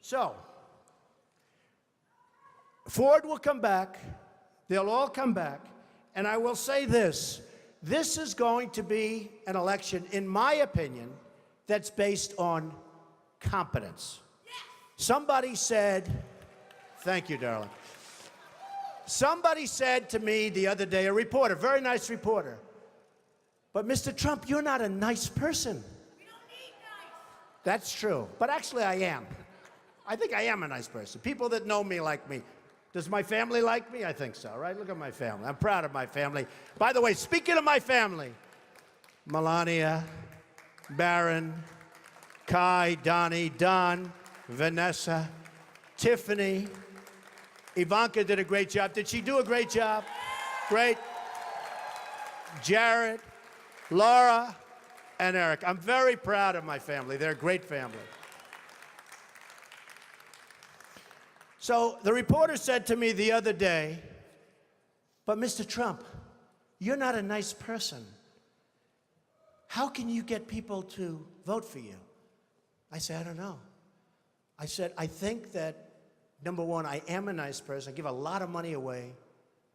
So, Ford will come back, they'll all come back, and I will say this, this is going to be an election, in my opinion, that's based on competence. Somebody said, thank you, darling. Somebody said to me the other day, a reporter, very nice reporter, but Mr. Trump, you're not a nice person. We don't need nice. That's true, but actually I am. I think I am a nice person. People that know me like me. Does my family like me? I think so, right? Look at my family. I'm proud of my family. By the way, speaking of my family, Melania, Barron, Kai, Donnie, Don, Vanessa, Tiffany, Ivanka did a great job. Did she do a great job? Great. Jared, Laura, and Eric. I'm very proud of my family. They're a great family. So the reporter said to me the other day, but Mr. Trump, you're not a nice person. How can you get people to vote for you? I said, I don't know. I said, I think that, number one, I am a nice person. I give a lot of money away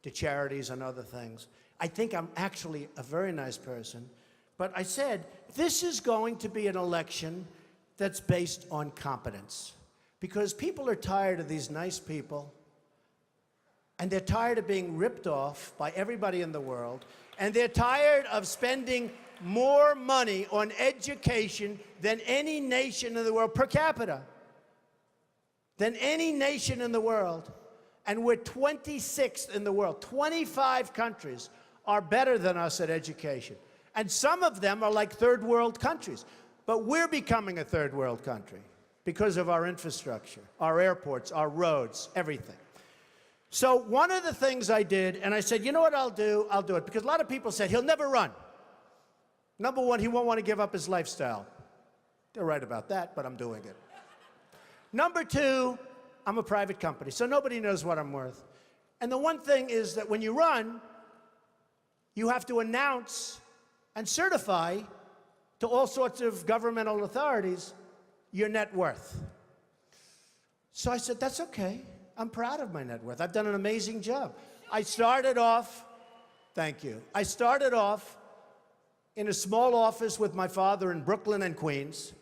to charities and other things. I think I'm actually a very nice person. But I said, this is going to be an election that's based on competence. Because people are tired of these nice people, and they're tired of being ripped off by everybody in the world, and they're tired of spending more money on education than any nation in the world, per capita, than any nation in the world. And we're 26th in the world. 25 countries are better than us at education. And some of them are like third world countries. But we're becoming a third world country because of our infrastructure, our airports, our roads, everything. So one of the things I did, and I said, you know what I'll do? I'll do it. Because a lot of people said, he'll never run. Number one, he won't want to give up his lifestyle. They're right about that, but I'm doing it. Number two, I'm a private company, so nobody knows what I'm worth. And the one thing is that when you run, you have to announce and certify to all sorts of governmental authorities your net worth. So I said, that's okay. I'm proud of my net worth. I've done an amazing job. I started off, thank you. I started off in a small office with my father in Brooklyn and Queens.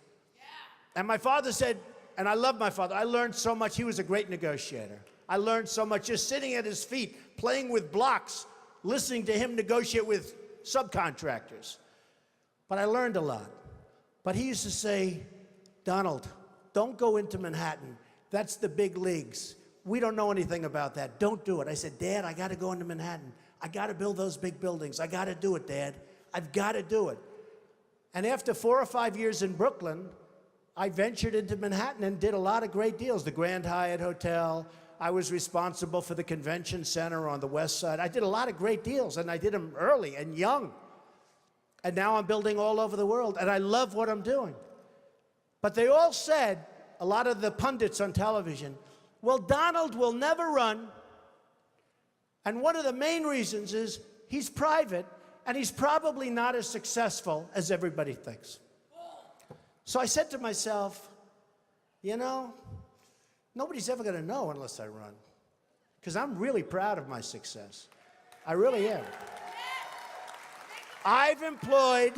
And my father said, and I love my father, I learned so much. He was a great negotiator. I learned so much just sitting at his feet, playing with blocks, listening to him negotiate with subcontractors. But I learned a lot. But he used to say, Donald, don't go into Manhattan. That's the big leagues. We don't know anything about that. Don't do it. I said, Dad, I got to go into Manhattan. I got to build those big buildings. I got to do it, Dad. I've got to do it. And after 4 or 5 years in Brooklyn, I ventured into Manhattan and did a lot of great deals. The Grand Hyatt Hotel. I was responsible for the convention center on the west side. I did a lot of great deals, and I did them early and young. And now I'm building all over the world, and I love what I'm doing. But they all said, a lot of the pundits on television, well, Donald will never run. And one of the main reasons is he's private, and he's probably not as successful as everybody thinks. So I said to myself, you know, nobody's ever going to know unless I run. Because I'm really proud of my success. I really am. I've employed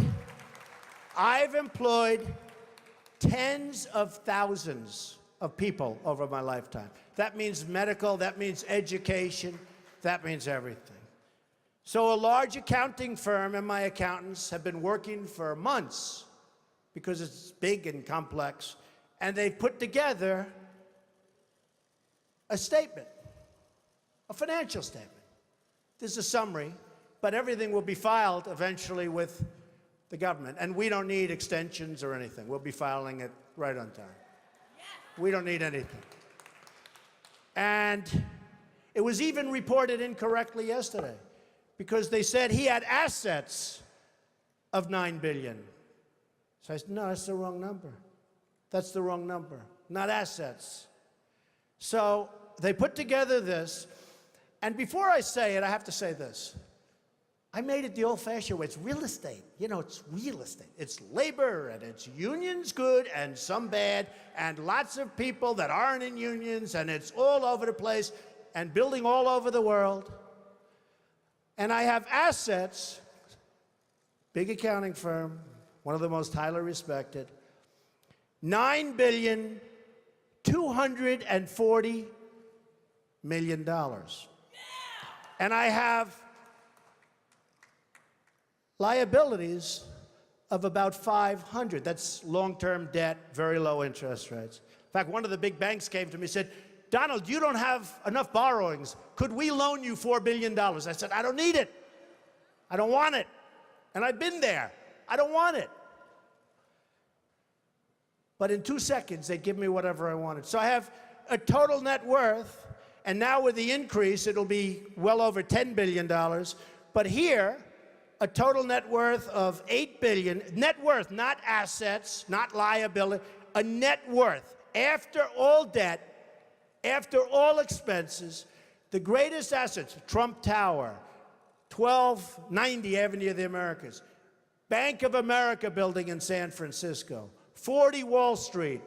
tens of thousands of people over my lifetime. That means medical, that means education, that means everything. So a large accounting firm and my accountants have been working for months because it's big and complex, and they've put together a statement, a financial statement. This is a summary, but everything will be filed eventually with the government, and we don't need extensions or anything. We'll be filing it right on time. We don't need anything. And it was even reported incorrectly yesterday because they said he had assets of $9 billion. So I said, no, that's the wrong number. That's the wrong number, not assets. So they put together this, and before I say it, I have to say this. I made it the old-fashioned way. It's real estate. You know, it's real estate. It's labor, and it's unions good and some bad, and lots of people that aren't in unions, and it's all over the place, and building all over the world. And I have assets, big accounting firm, one of the most highly respected, $9,240 million. And I have liabilities of about 500. That's long-term debt, very low interest rates. In fact, one of the big banks came to me and said, Donald, you don't have enough borrowings. Could we loan you $4 billion? I said, I don't need it. I don't want it. And I've been there. I don't want it. But in 2 seconds, they give me whatever I wanted. So I have a total net worth, and now with the increase, it'll be well over $10 billion. But here, a total net worth of $8 billion. Net worth, not assets, not liability, a net worth. After all debt, after all expenses, the greatest assets, Trump Tower, 1290 Avenue of the Americas, Bank of America building in San Francisco, 40 Wall Street,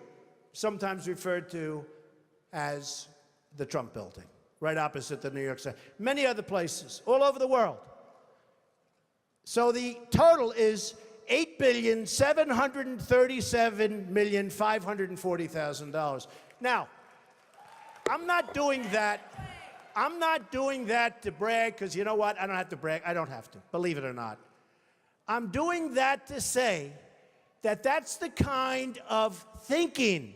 sometimes referred to as the Trump building, right opposite the New York City. Many other places, all over the world. So the total is $8,737,540,000. Now, I'm not doing that. I'm not doing that to brag, because you know what? I don't have to brag. I don't have to, believe it or not. I'm doing that to say that that's the kind of thinking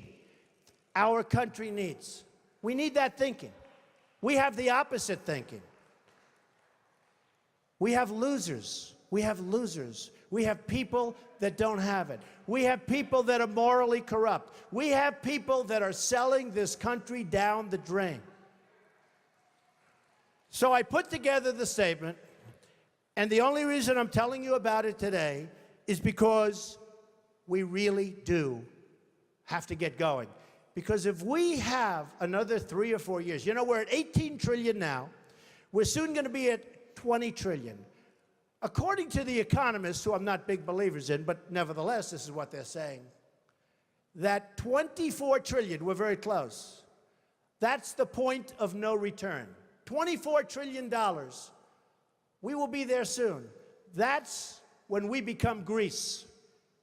our country needs. We need that thinking. We have the opposite thinking. We have losers. We have losers. We have people that don't have it. We have people that are morally corrupt. We have people that are selling this country down the drain. So I put together the statement, and the only reason I'm telling you about it today is because we really do have to get going. Because if we have another 3 or 4 years, you know, we're at 18 trillion now. We're soon going to be at 20 trillion. According to the economists, who I'm not big believers in, but nevertheless, this is what they're saying, that 24 trillion, we're very close. That's the point of no return. $24 trillion. We will be there soon. That's when we become Greece.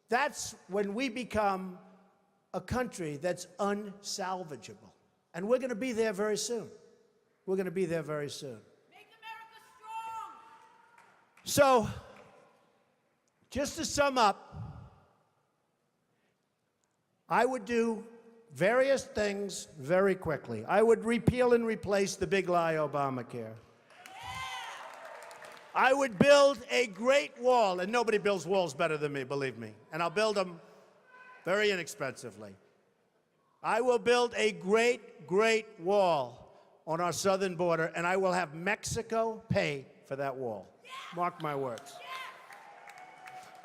That's when we become a country that's unsalvageable. And we're going to be there very soon. We're going to be there very soon. Make America strong. So, just to sum up, I would do various things very quickly. I would repeal and replace the big lie Obamacare. I would build a great wall, and nobody builds walls better than me, believe me. And I'll build them very inexpensively. I will build a great, great wall on our southern border, and I will have Mexico pay for that wall. Mark my words.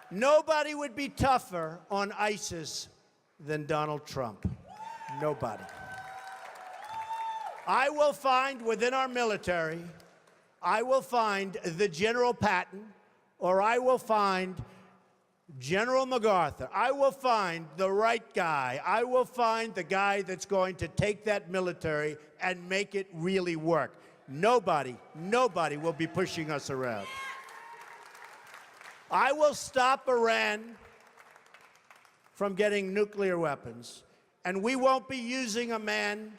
Nobody would be tougher on ISIS than Donald Trump. Nobody. I will find within our military, I will find the General Patton, or I will find General MacArthur. I will find the right guy. I will find the guy that's going to take that military and make it really work. Nobody will be pushing us around. I will stop Iran from getting nuclear weapons, and we won't be using a man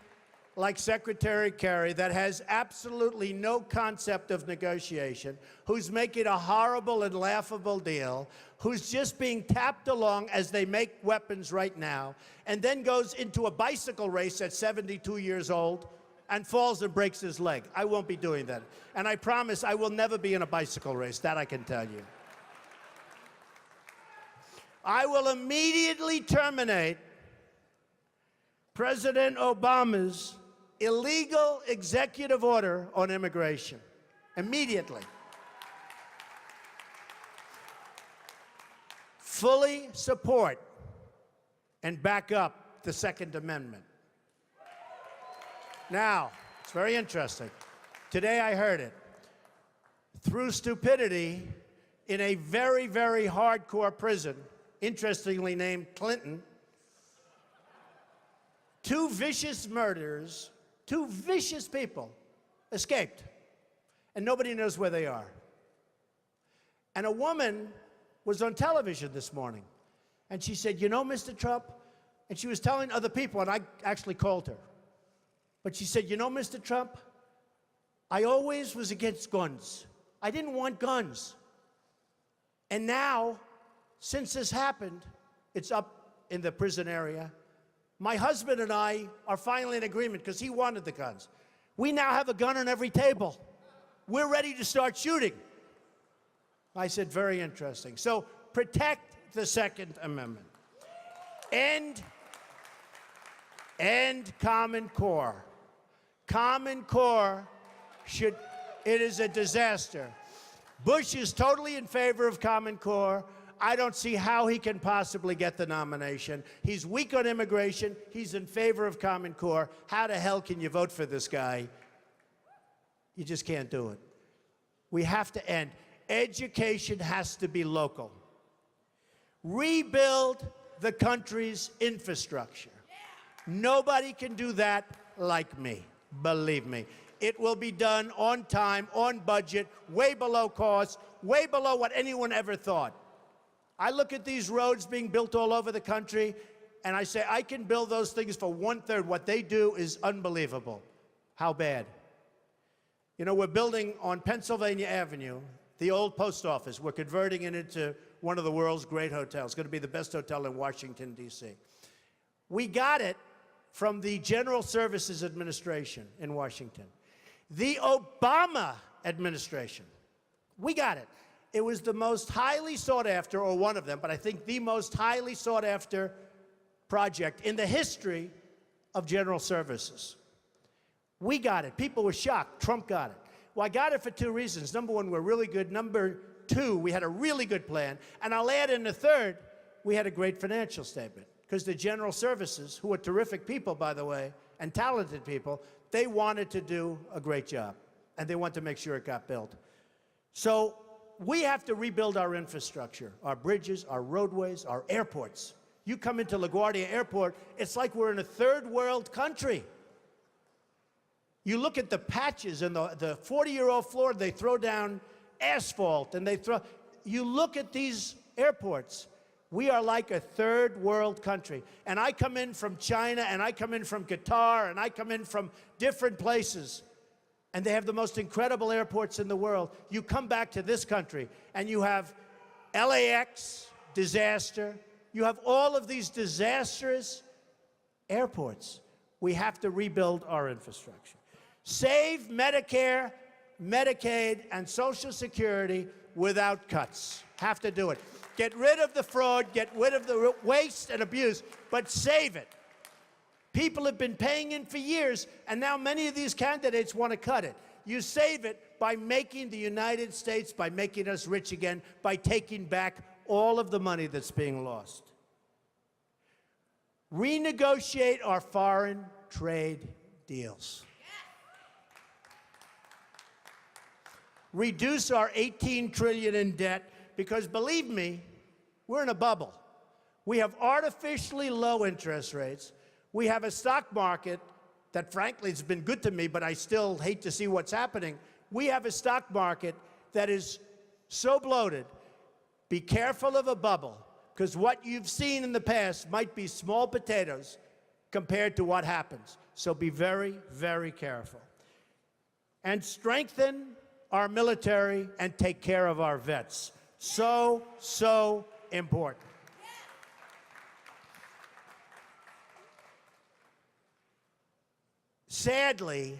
like Secretary Kerry that has absolutely no concept of negotiation, who's making a horrible and laughable deal, who's just being tapped along as they make weapons right now, and then goes into a bicycle race at 72 years old and falls and breaks his leg. I won't be doing that. And I promise I will never be in a bicycle race, that I can tell you. I will immediately terminate President Obama's illegal executive order on immigration. Immediately. Fully support and back up the Second Amendment. Now, it's very interesting. Today I heard it. through stupidity, in a very, very hardcore prison, interestingly named Clinton, two vicious murderers, two vicious people, escaped. And nobody knows where they are. And a woman was on television this morning, and she said, you know, Mr. Trump, and she was telling other people, and I actually called her, but she said, you know, Mr. Trump, I always was against guns. I didn't want guns. And now, since this happened, it's up in the prison area, my husband and I are finally in agreement because he wanted the guns. We now have a gun on every table. We're ready to start shooting. I said, very interesting. So protect the Second Amendment. End Common Core. Common Core it is a disaster. Bush is totally in favor of Common Core. I don't see how he can possibly get the nomination. He's weak on immigration. He's in favor of Common Core. How the hell can you vote for this guy? You just can't do it. We have to end. Education has to be local. Rebuild the country's infrastructure. Nobody can do that like me, believe me. It will be done on time, on budget, way below cost, way below what anyone ever thought. I look at these roads being built all over the country, and I say, I can build those things for 1/3. What they do is unbelievable. How bad? You know, we're building on Pennsylvania Avenue, the old post office. We're converting it into one of the world's great hotels. It's going to be the best hotel in Washington, D.C. We got it from the General Services Administration in Washington. The Obama administration, we got it. It was the most highly sought after, or one of them, but I think the most highly sought after project in the history of General Services. We got it. People were shocked. Trump got it. Well, I got it for two reasons. Number one, we're really good. Number two, we had a really good plan. And I'll add in the third, we had a great financial statement. Because the General Services, who are terrific people, by the way, and talented people, they wanted to do a great job. And they want to make sure it got built. So we have to rebuild our infrastructure, our bridges, our roadways, our airports. You come into LaGuardia Airport, it's like we're in a third world country. You look at the patches and the 40-year-old floor, they throw down asphalt, and you look at these airports, we are like a third world country. And I come in from China, and I come in from Qatar, and I come in from different places, and they have the most incredible airports in the world. You come back to this country, and you have LAX, disaster. You have all of these disastrous airports. We have to rebuild our infrastructure. Save Medicare, Medicaid, and Social Security without cuts. Have to do it. Get rid of the fraud, get rid of the waste and abuse, but save it. People have been paying in for years, and now many of these candidates want to cut it. You save it by making the United States, by making us rich again, by taking back all of the money that's being lost. Renegotiate our foreign trade deals. Reduce our $18 trillion in debt, because believe me, we're in a bubble. We have artificially low interest rates. We have a stock market that frankly has been good to me, but I still hate to see what's happening. We have a stock market that is so bloated. Be careful of a bubble, because what you've seen in the past might be small potatoes compared to what happens. So be very, very careful. And strengthen our military and take care of our vets. So, so important. Sadly,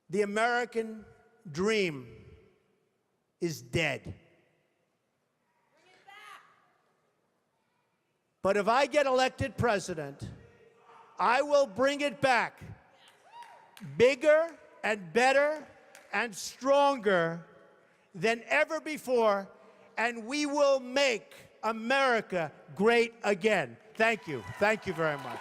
the American dream is dead. But if I get elected president, I will bring it back bigger and better and stronger than ever before, and we will make America great again. Thank you. Thank you very much.